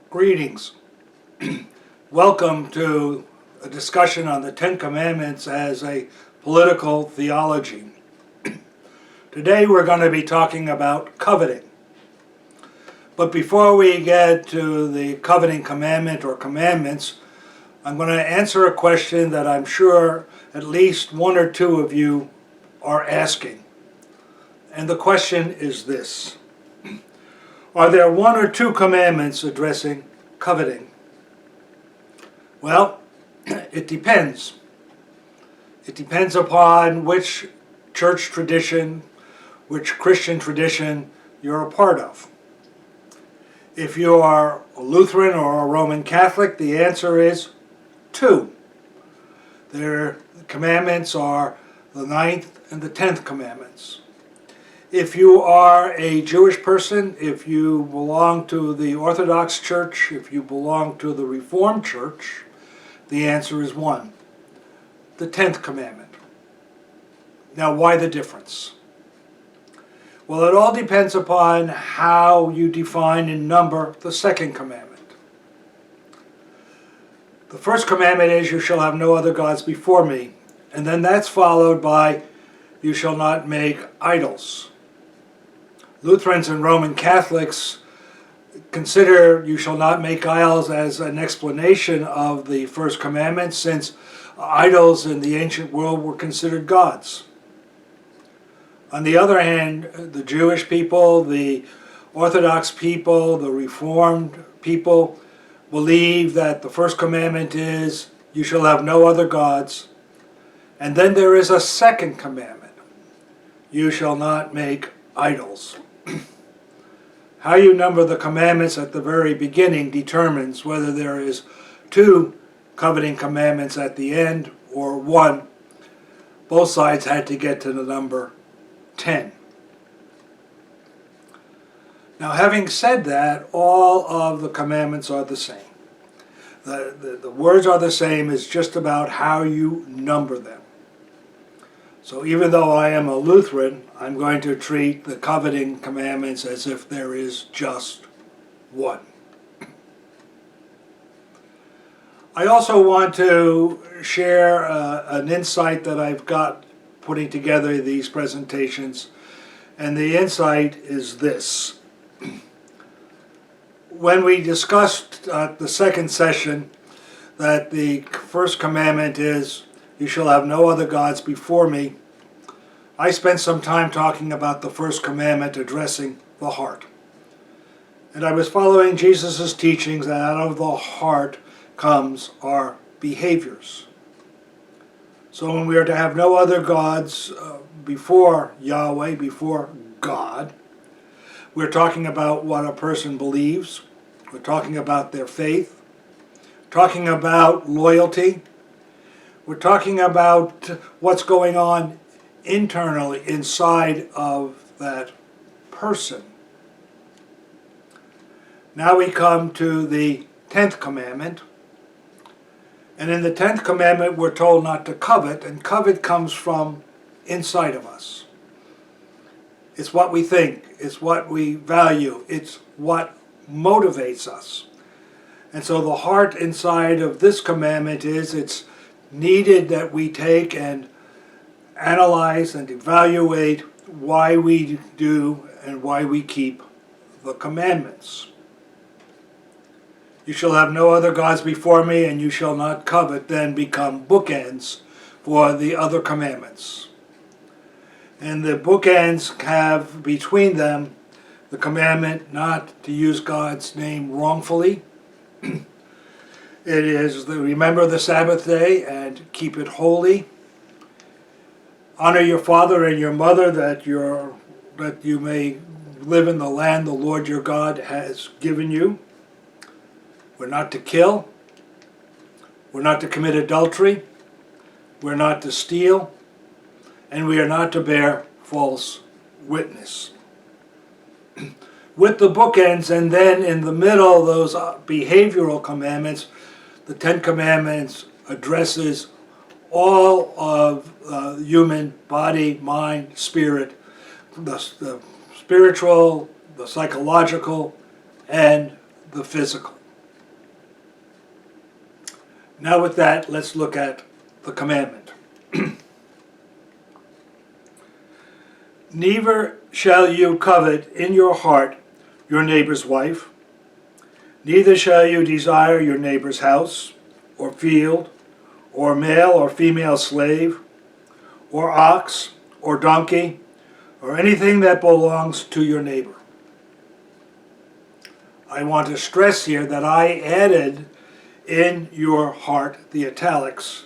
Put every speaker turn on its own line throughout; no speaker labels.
Greetings. Welcome to a discussion on the Ten Commandments as a political theology. Today we're going to be talking about coveting. But before we get to the coveting commandment or commandments, I'm going to answer a question that I'm sure at least one or two of you are asking. And the question is this: are there one or two commandments addressing coveting? Well, it depends. It depends upon which church tradition, which Christian tradition you're a part of. If you are a Lutheran or a Roman Catholic, the answer is two. Their commandments are the 9th and the 10th commandments. If you are a Jewish person, if you belong to the Orthodox Church, if you belong to the Reformed Church, the answer is one, the 10th commandment. Now, why the difference? Well, it all depends upon how you define and number the second commandment. The first commandment is, you shall have no other gods before me. And then that's followed by, you shall not make idols. Lutherans and Roman Catholics consider you shall not make idols as an explanation of the first commandment, since idols in the ancient world were considered gods. On the other hand, the Jewish people, the Orthodox people, the Reformed people believe that the first commandment is, you shall have no other gods. And then there is a second commandment, you shall not make idols. How you number the commandments at the very beginning determines whether there is two coveting commandments at the end or one. Both sides had to get to the number 10. Now, having said that, all of the commandments are the same. The words are the same, it's just about how you number them. So even though I am a Lutheran, I'm going to treat the coveting commandments as if there is just one. I also want to share an insight that I've got putting together these presentations, and the insight is this. When we discussed at the second session that the first commandment is, you shall have no other gods before me, I spent some time talking about the first commandment addressing the heart. And I was following Jesus' teachings that out of the heart comes our behaviors. So when we are to have no other gods before Yahweh, before God, we're talking about what a person believes, we're talking about their faith, talking about loyalty, we're talking about what's going on internally inside of that person. Now we come to the 10th commandment. And in the 10th commandment we're told not to covet, and covet comes from inside of us. It's what we think, it's what we value, it's what motivates us. And so the heart inside of this commandment is, it's needed that we take and analyze and evaluate why we do and why we keep the commandments. You shall have no other gods before me, and you shall not covet, then become bookends for the other commandments. And the bookends have between them the commandment not to use God's name wrongfully. It is remember the Sabbath day and keep it holy. Honor your father and your mother, that you may live in the land the Lord your God has given you. We're not to kill. We're not to commit adultery. We're not to steal. And we are not to bear false witness. With the bookends, and then in the middle, those behavioral commandments, the 10 Commandments addresses all of human body, mind, spirit, the spiritual, the psychological, and the physical. Now with that, let's look at the commandment. Neither shall you covet in your heart your neighbor's wife, neither shall you desire your neighbor's house, or field, or male or female slave, or ox, or donkey, or anything that belongs to your neighbor. I want to stress here that I added in your heart the italics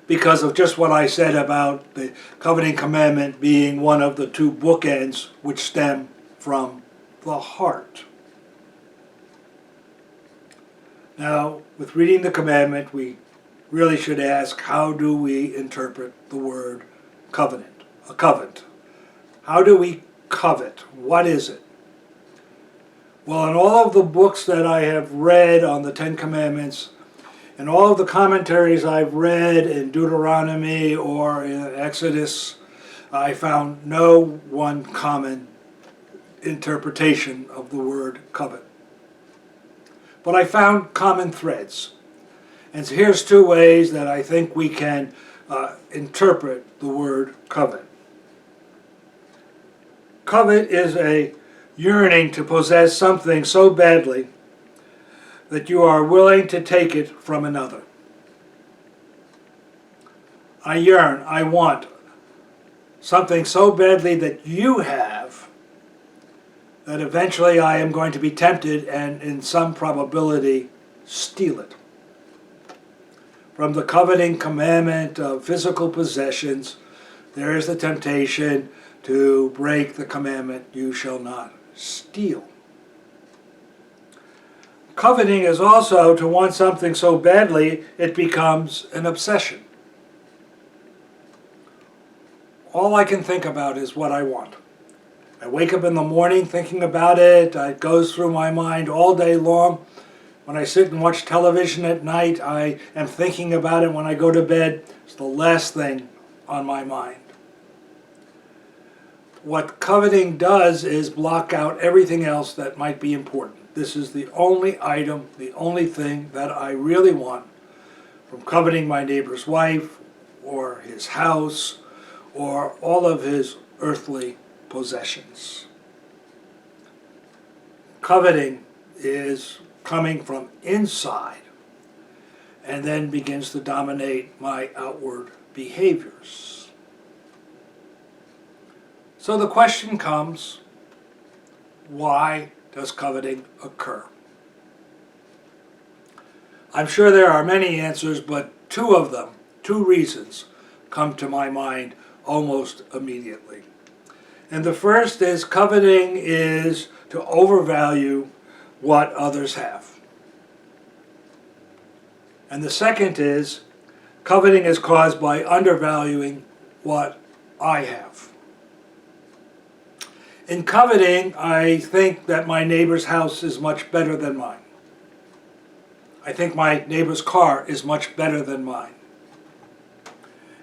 because of just what I said about the coveting commandment being one of the two bookends which stem from the heart. Now, with reading the commandment, we really should ask, how do we interpret the word covenant? A covenant. How do we covet? What is it? Well, in all of the books that I have read on the Ten Commandments, and all of the commentaries I've read in Deuteronomy or in Exodus, I found no one common interpretation of the word covet. But I found common threads. And so here's two ways that I think we can interpret the word covet. Covet is a yearning to possess something so badly that you are willing to take it from another. I yearn, I want something so badly that you have that eventually I am going to be tempted and in some probability steal it. From the coveting commandment of physical possessions, there is the temptation to break the commandment, you shall not steal. Coveting is also to want something so badly it becomes an obsession. All I can think about is what I want. I wake up in the morning thinking about it. It goes through my mind all day long. When I sit and watch television at night, I am thinking about it. When I go to bed, it's the last thing on my mind. What coveting does is block out everything else that might be important. This is the only item, the only thing that I really want from coveting my neighbor's wife or his house or all of his earthly possessions. Coveting is coming from inside and then begins to dominate my outward behaviors. So the question comes, why does coveting occur? I'm sure there are many answers, but two of them, two reasons, come to my mind almost immediately. And the first is coveting is to overvalue what others have. And the second is coveting is caused by undervaluing what I have. In coveting, I think that my neighbor's house is much better than mine. I think my neighbor's car is much better than mine.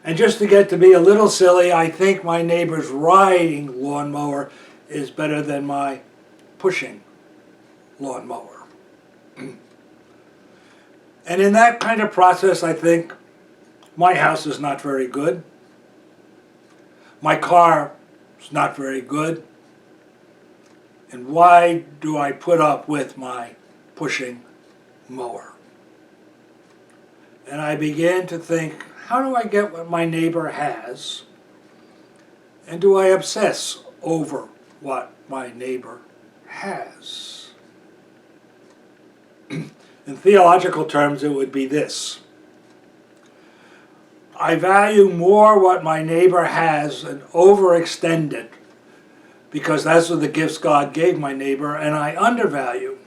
And just to get to be a little silly, I think my neighbor's riding lawnmower is better than my pushing lawnmower. And in that kind of process, I think my house is not very good. My car is not very good. And why do I put up with my pushing mower? And I began to think, how do I get what my neighbor has? And do I obsess over what my neighbor has? In theological terms, it would be this. I value more what my neighbor has and overextend it because those are the gifts God gave my neighbor, and I undervalue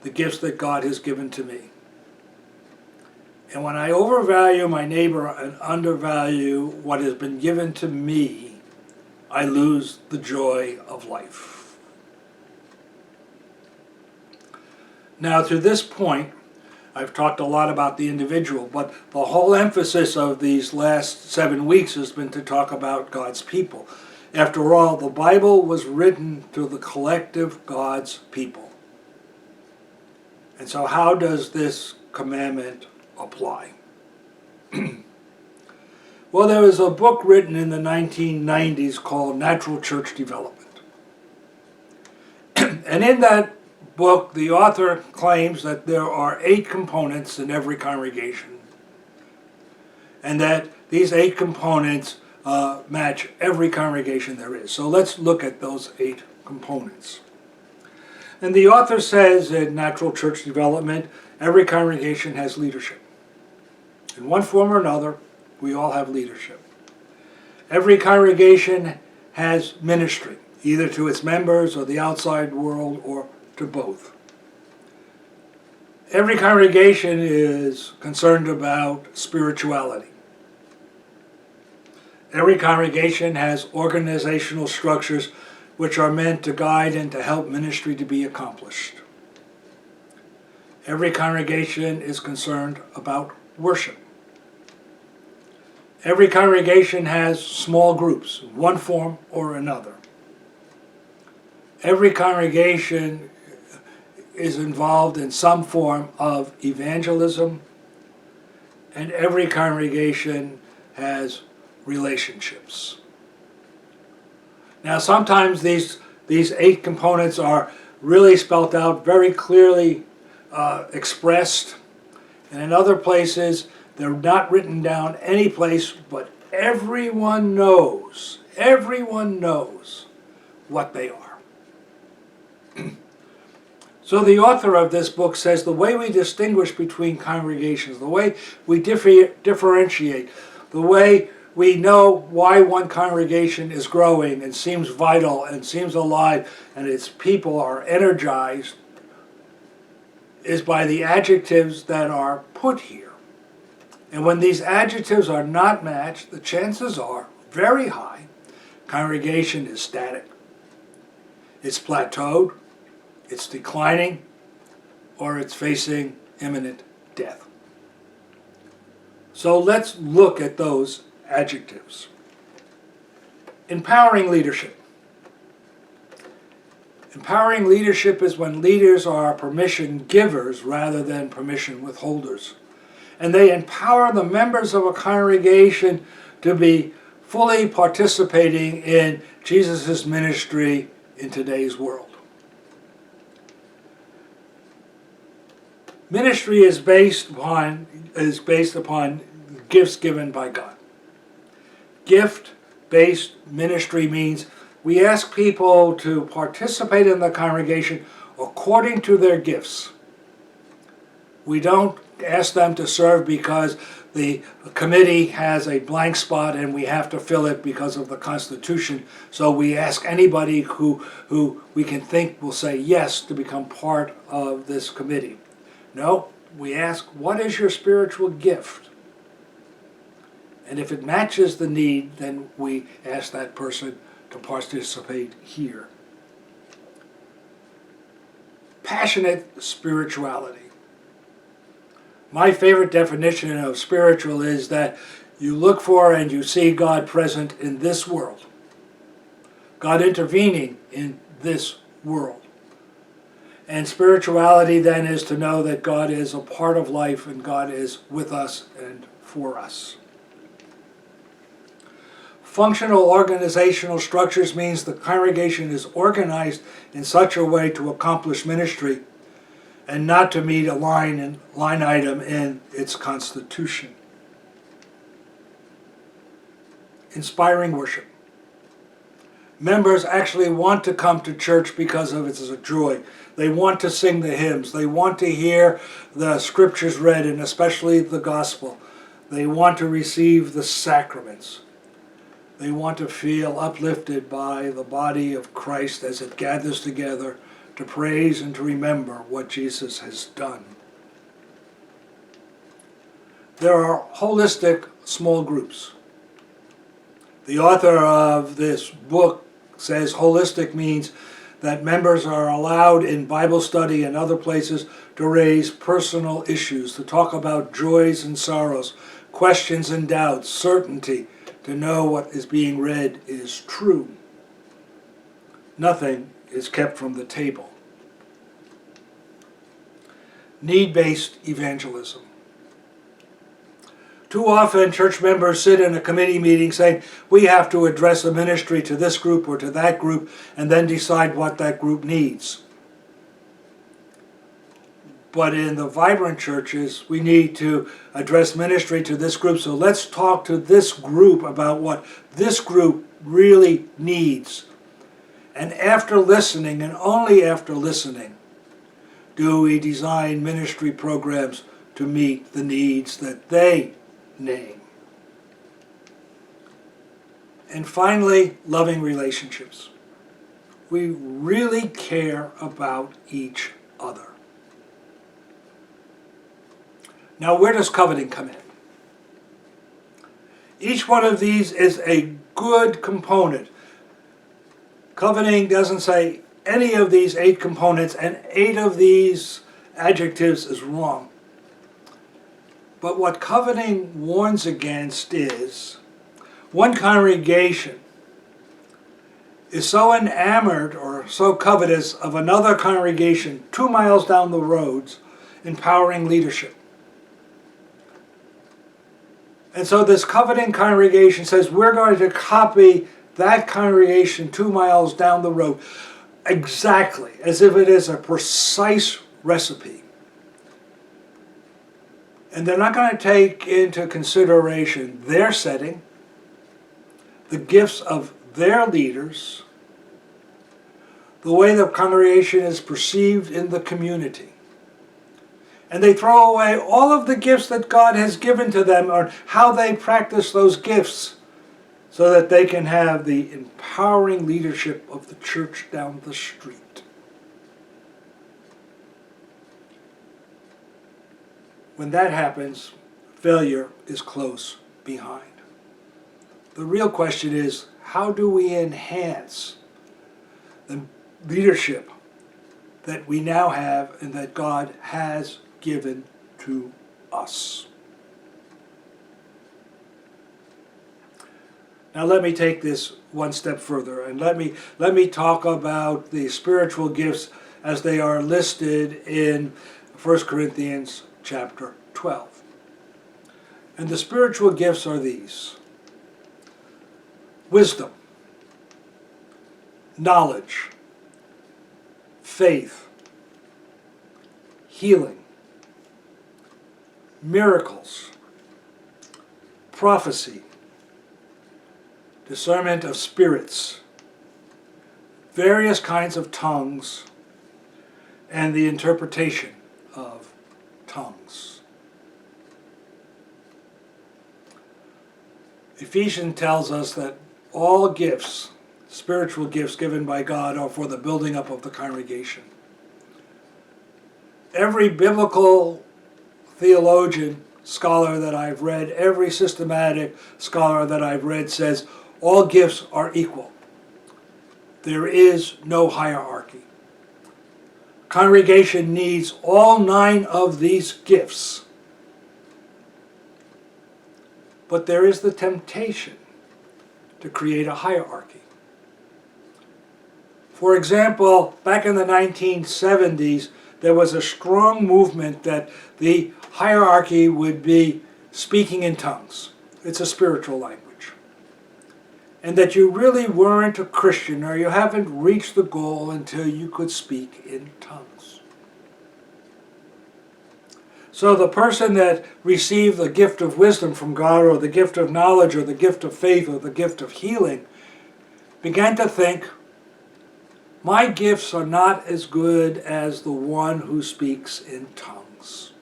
the gifts that God has given to me. And when I overvalue my neighbor and undervalue what has been given to me, I lose the joy of life. Now, to this point, I've talked a lot about the individual, but the whole emphasis of these last 7 weeks has been to talk about God's people. After all, the Bible was written to the collective God's people. And so how does this commandment apply. Well, there was a book written in the 1990s called Natural Church Development. And in that book, the author claims that there are 8 components in every congregation, and that these 8 components match every congregation there is. So let's look at those 8 components. And the author says in Natural Church Development, every congregation has leadership. In one form or another, we all have leadership. Every congregation has ministry, either to its members or the outside world or to both. Every congregation is concerned about spirituality. Every congregation has organizational structures which are meant to guide and to help ministry to be accomplished. Every congregation is concerned about worship. Every congregation has small groups, one form or another. Every congregation is involved in some form of evangelism, and every congregation has relationships. Now, sometimes these 8 components are really spelled out, very clearly expressed, and in other places they're not written down any place, but everyone knows what they are. So the author of this book says the way we distinguish between congregations, the way we differentiate, the way we know why one congregation is growing and seems vital and seems alive and its people are energized is by the adjectives that are put here. And when these adjectives are not matched, the chances are very high congregation is static, it's plateaued, it's declining, or it's facing imminent death. So let's look at those adjectives. Empowering leadership. Empowering leadership is when leaders are permission givers rather than permission withholders. And they empower the members of a congregation to be fully participating in Jesus' ministry in today's world. Ministry is based upon gifts given by God. Gift-based ministry means we ask people to participate in the congregation according to their gifts. We don't ask them to serve because the committee has a blank spot and we have to fill it because of the Constitution. So we ask anybody who we can think will say yes to become part of this committee. No, we ask, what is your spiritual gift? And if it matches the need, then we ask that person to participate here. Passionate spirituality. My favorite definition of spiritual is that you look for and you see God present in this world. God intervening in this world. And spirituality then is to know that God is a part of life and God is with us and for us. Functional organizational structures means the congregation is organized in such a way to accomplish ministry and not to meet a line item in its constitution. Inspiring worship. Members actually want to come to church because of its joy. They want to sing the hymns. They want to hear the scriptures read, and especially the gospel. They want to receive the sacraments. They want to feel uplifted by the body of Christ as it gathers together to praise and to remember what Jesus has done. There are holistic small groups. The author of this book says holistic means that members are allowed in Bible study and other places to raise personal issues, to talk about joys and sorrows, questions and doubts, certainty, to know what is being read is true. Nothing is kept from the table. Need-based evangelism. Too often church members sit in a committee meeting saying, we have to address a ministry to this group or to that group, and then decide what that group needs. But in the vibrant churches, we need to address ministry to this group. So let's talk to this group about what this group really needs. And after listening, and only after listening, do we design ministry programs to meet the needs that they name. And finally, loving relationships. We really care about each other. Now, where does coveting come in? Each one of these is a good component. Coveting doesn't say any of these 8 components, and 8 of these adjectives is wrong. But what coveting warns against is one congregation is so enamored or so covetous of another congregation 2 miles down the road empowering leadership. And so this coveting congregation says, we're going to copy that congregation 2 miles down the road exactly, as if it is a precise recipe. And they're not going to take into consideration their setting, the gifts of their leaders, the way the congregation is perceived in the community. And they throw away all of the gifts that God has given to them, or how they practice those gifts, so that they can have the empowering leadership of the church down the street. When that happens, failure is close behind. The real question is, how do we enhance the leadership that we now have and that God has given to us? Now let me take this one step further, and let me talk about the spiritual gifts as they are listed in 1 Corinthians chapter 12. And the spiritual gifts are these: wisdom, knowledge, faith, healing, miracles, prophecy, discernment of spirits, various kinds of tongues, and the interpretation of tongues. Ephesians tells us that all gifts, spiritual gifts given by God, are for the building up of the congregation. Every biblical theologian, scholar that I've read, every systematic scholar that I've read says all gifts are equal. There is no hierarchy. Congregation needs all 9 of these gifts. But there is the temptation to create a hierarchy. For example, back in the 1970s, there was a strong movement that the hierarchy would be speaking in tongues. It's a spiritual language. And that you really weren't a Christian, or you haven't reached the goal until you could speak in tongues. So the person that received the gift of wisdom from God, or the gift of knowledge, or the gift of faith, or the gift of healing, began to think, my gifts are not as good as the one who speaks in tongues.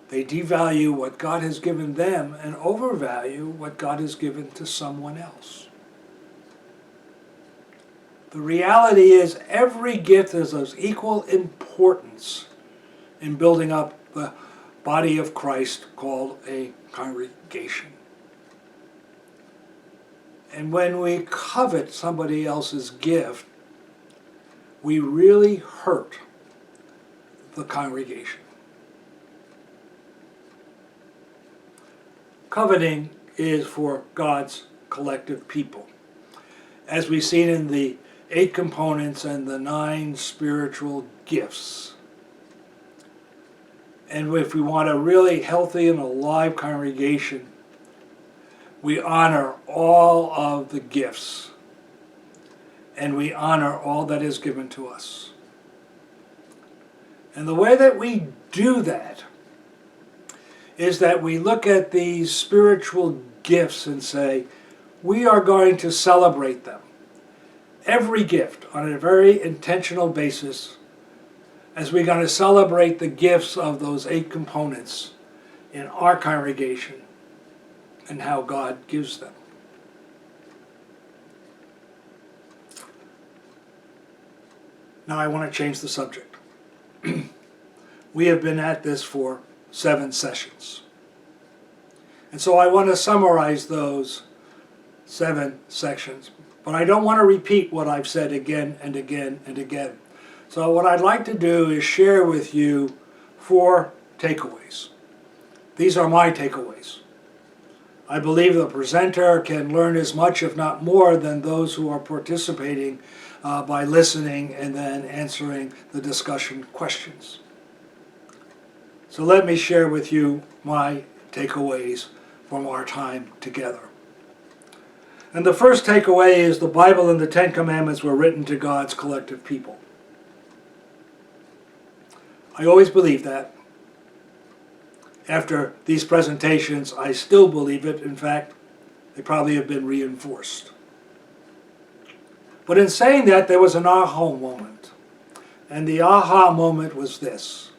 They devalue what God has given them and overvalue what God has given to someone else. The reality is every gift is of equal importance in building up the body of Christ called a congregation. And when we covet somebody else's gift, we really hurt the congregation. Coveting is for God's collective people. As we've seen in the 8 components and the 9 spiritual gifts. And if we want a really healthy and alive congregation, we honor all of the gifts, and we honor all that is given to us. And the way that we do that is that we look at these spiritual gifts and say, we are going to celebrate them, every gift, on a very intentional basis, as we're going to celebrate the gifts of those 8 components in our congregation and how God gives them. Now I want to change the subject. We have been at this for 7 sessions. And so I want to summarize those 7 sections. But I don't want to repeat what I've said again and again and again. So what I'd like to do is share with you 4 takeaways. These are my takeaways. I believe the presenter can learn as much, if not more, than those who are participating by listening and then answering the discussion questions. So let me share with you my takeaways from our time together. And the first takeaway is the Bible and the 10 Commandments were written to God's collective people. I always believed that. After these presentations, I still believe it. In fact, they probably have been reinforced. But in saying that, there was an aha moment. And the aha moment was this.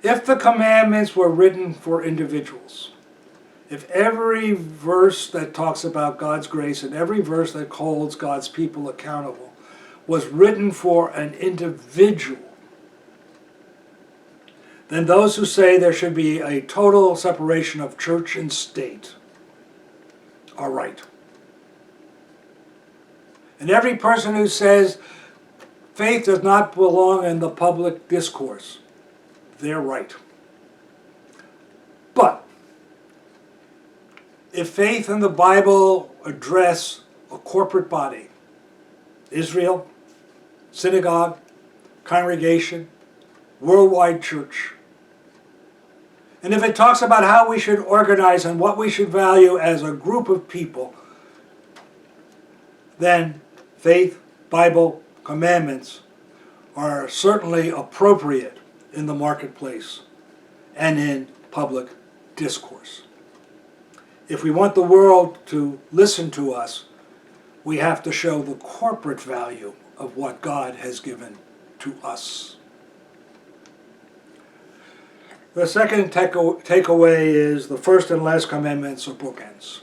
If the commandments were written for individuals, if every verse that talks about God's grace and every verse that holds God's people accountable was written for an individual, then those who say there should be a total separation of church and state are right. And every person who says faith does not belong in the public discourse, they're right. But if faith and the Bible address a corporate body, Israel, synagogue, congregation, worldwide church, and if it talks about how we should organize and what we should value as a group of people, then faith, Bible, commandments are certainly appropriate in the marketplace and in public discourse. If we want the world to listen to us, we have to show the corporate value of what God has given to us. The second takeaway is the first and last commandments are bookends.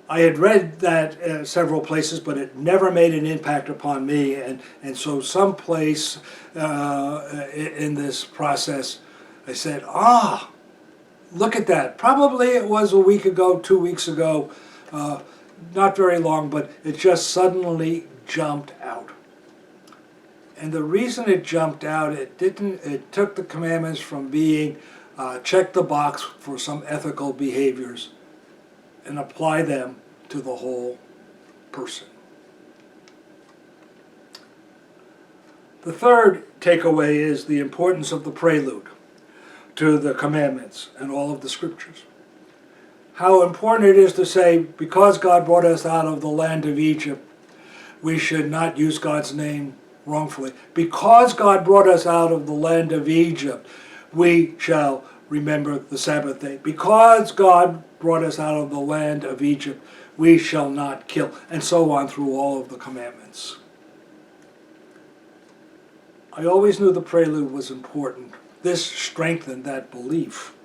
I had read that several places, but it never made an impact upon me. And so someplace in this process, I said, look at that. Probably it was a week ago, 2 weeks ago, not very long, but it just suddenly jumped out. And the reason it jumped out, it took the commandments from being check the box for some ethical behaviors and apply them to the whole person. The third takeaway is the importance of the prelude to the commandments and all of the scriptures. How important it is to say, because God brought us out of the land of Egypt, we should not use God's name wrongfully. Because God brought us out of the land of Egypt, we shall remember the Sabbath day. Because God brought us out of the land of Egypt, we shall not kill, and so on through all of the commandments. I always knew the prelude was important. This strengthened that belief,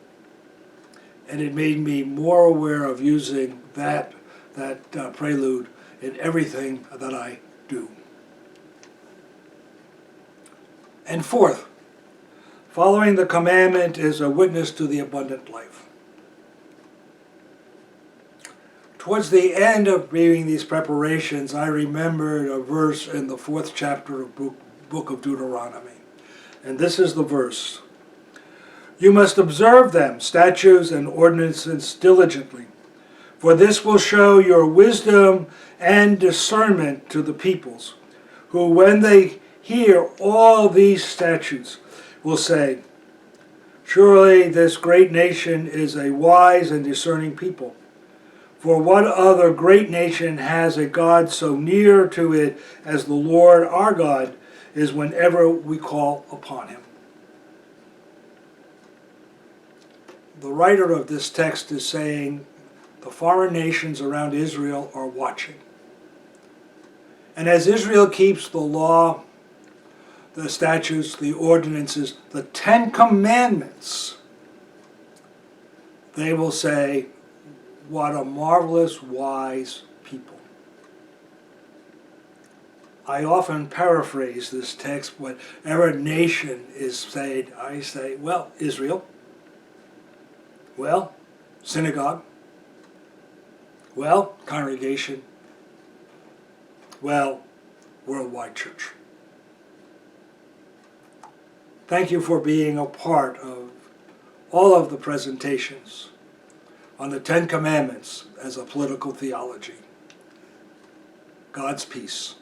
and it made me more aware of using that prelude in everything that I do. And fourth, following the commandment is a witness to the abundant life. Towards the end of reading these preparations, I remembered a verse in the 4th chapter of book of Deuteronomy. And this is the verse. You must observe them, statutes and ordinances diligently, for this will show your wisdom and discernment to the peoples, who when they hear all these statutes will say, "Surely this great nation is a wise and discerning people. For what other great nation has a God so near to it as the Lord our God is whenever we call upon him?" The writer of this text is saying the foreign nations around Israel are watching. And as Israel keeps the law, the statutes, the ordinances, the 10 Commandments, they will say, "What a marvelous, wise people." I often paraphrase this text. Whatever nation is said, I say, well, Israel. Well, synagogue. Well, congregation. Well, worldwide church. Thank you for being a part of all of the presentations on the 10 Commandments as a political theology. God's peace.